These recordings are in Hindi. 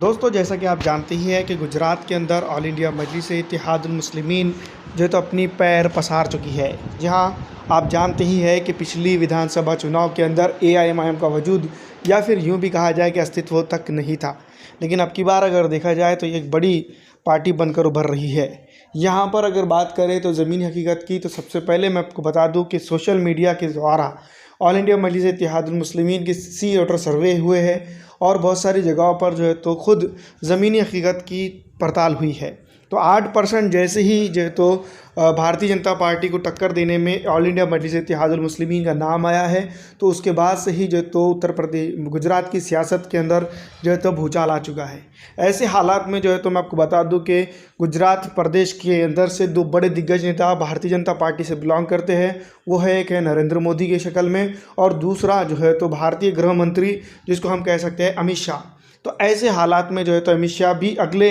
दोस्तों, जैसा कि आप जानते ही हैं कि गुजरात के अंदर ऑल इंडिया मजलिस-ए-इत्तेहादुल मुस्लिमीन जो है तो अपनी पैर पसार चुकी है। जहां आप जानते ही हैं कि पिछली विधानसभा चुनाव के अंदर एआईएमआईएम का वजूद या फिर यूं भी कहा जाए कि अस्तित्व तक नहीं था। लेकिन अब की बार अगर देखा जाए तो ये एक बड़ी पार्टी बनकर उभर रही है। यहाँ पर अगर बात करें तो ज़मीनी हकीकत की, तो सबसे पहले मैं आपको बता दूं कि सोशल मीडिया के द्वारा ऑल इंडिया मजलिस-ए-इत्तेहादुल मुस्लिमीन के सी वोटर सर्वे हुए हैं और बहुत सारी जगहों पर जो है तो खुद ज़मीनी हकीकत की पड़ताल हुई है। तो 8% जैसे ही जो है तो भारतीय जनता पार्टी को टक्कर देने में ऑल इंडिया मजलिस-ए-इत्तेहादुल मुस्लिमीन का नाम आया है, तो उसके बाद से ही जो है तो उत्तर प्रदेश गुजरात की सियासत के अंदर जो है तो भूचाल आ चुका है। ऐसे हालात में जो है तो मैं आपको बता दूं कि गुजरात प्रदेश के अंदर से दो बड़े दिग्गज नेता भारतीय जनता पार्टी से बिलोंग करते हैं। वो है, एक है नरेंद्र मोदी की शक्ल में और दूसरा जो है तो भारतीय गृह मंत्री जिसको हम कह सकते हैं अमित शाह। तो ऐसे हालात में जो है तो अमित शाह भी अगले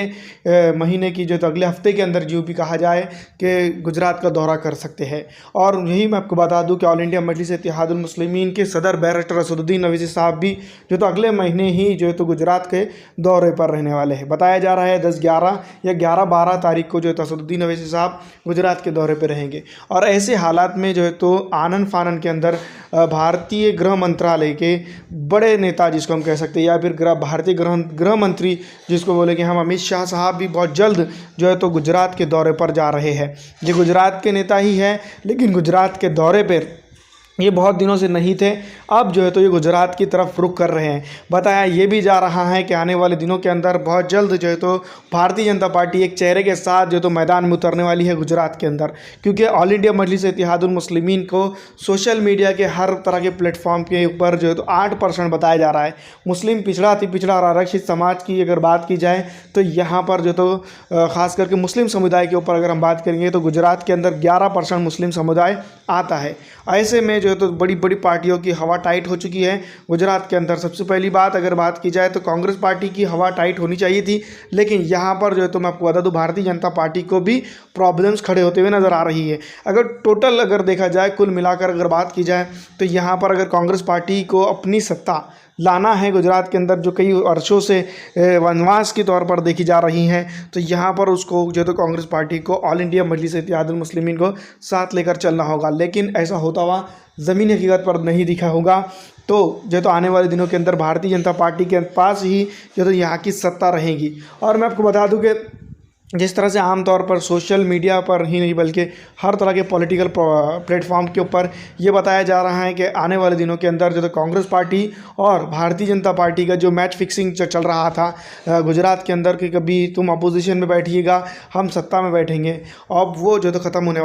महीने की जो है तो अगले हफ्ते के अंदर जो भी कहा जाए कि गुजरात का दौरा कर सकते हैं। और यही मैं आपको बता दूं कि ऑल इंडिया मजलिस-ए-इत्तेहादुल मुस्लिमीन के सदर बैरिस्टर असदुद्दीन अवैसी साहब भी जो तो अगले महीने ही जो है तो गुजरात के दौरे पर रहने वाले हैं। बताया जा रहा है 10-11 या 11-12 तारीख को जो है तो असदुद्दीन अवैसी साहब गुजरात के दौरे पर रहेंगे। और ऐसे हालात में जो है तो आनन फानन के अंदर भारतीय गृह मंत्रालय के बड़े नेता जिसको हम कह सकते हैं या फिर भारतीय गृह मंत्री जिसको बोले कि हम अमित शाह साहब भी बहुत जल्द जो है तो गुजरात के दौरे पर जा रहे हैं। ये गुजरात के नेता ही हैं, लेकिन गुजरात के दौरे पर ये बहुत दिनों से नहीं थे। अब जो है तो ये गुजरात की तरफ रुख कर रहे हैं। बताया ये भी जा रहा है कि आने वाले दिनों के अंदर बहुत जल्द जो है तो भारतीय जनता पार्टी एक चेहरे के साथ जो है तो मैदान में उतरने वाली है गुजरात के अंदर, क्योंकि ऑल इंडिया मजलिस-ए-इत्तेहादुल मुस्लिमीन को सोशल मीडिया के हर तरह के प्लेटफॉर्म के ऊपर जो है तो 8% बताया जा रहा है। मुस्लिम पिछड़ा, अति पिछड़ा और आरक्षित समाज की अगर बात की जाए तो यहाँ पर जो तो ख़ास करके मुस्लिम समुदाय के ऊपर अगर हम बात करेंगे तो गुजरात के अंदर 11% मुस्लिम समुदाय आता है। ऐसे में जो है तो बड़ी बड़ी पार्टियों की हवा टाइट हो चुकी है गुजरात के अंदर। सबसे पहली बात अगर बात की जाए तो कांग्रेस पार्टी की हवा टाइट होनी चाहिए थी, लेकिन यहाँ पर जो है तो मैं आपको बता दूं भारतीय जनता पार्टी को भी प्रॉब्लम्स खड़े होते हुए नज़र आ रही है। अगर टोटल अगर देखा जाए, कुल मिलाकर अगर बात की जाए तो यहाँ पर अगर कांग्रेस पार्टी को अपनी सत्ता लाना है गुजरात के अंदर, जो कई वर्षों से वनवास के तौर पर देखी जा रही हैं, तो यहाँ पर उसको जो तो कांग्रेस पार्टी को ऑल इंडिया मजलिस-ए-इत्तेहादुल मुस्लिमीन को साथ लेकर चलना होगा। लेकिन ऐसा होता हुआ ज़मीनी हकीकत पर नहीं दिखा होगा। तो जो तो आने वाले दिनों के अंदर भारतीय जनता पार्टी के पास ही जो तो यहाँ की सत्ता रहेगी। और मैं आपको बता दूं कि जिस तरह से आमतौर पर सोशल मीडिया पर ही नहीं बल्कि हर तरह के पॉलिटिकल प्लेटफॉर्म के ऊपर ये बताया जा रहा है कि आने वाले दिनों के अंदर जो तो कांग्रेस पार्टी और भारतीय जनता पार्टी का जो मैच फिक्सिंग चल रहा था गुजरात के अंदर कि कभी तुम अपोजिशन में बैठिएगा, हम सत्ता में बैठेंगे, अब वो जो तो ख़त्म होने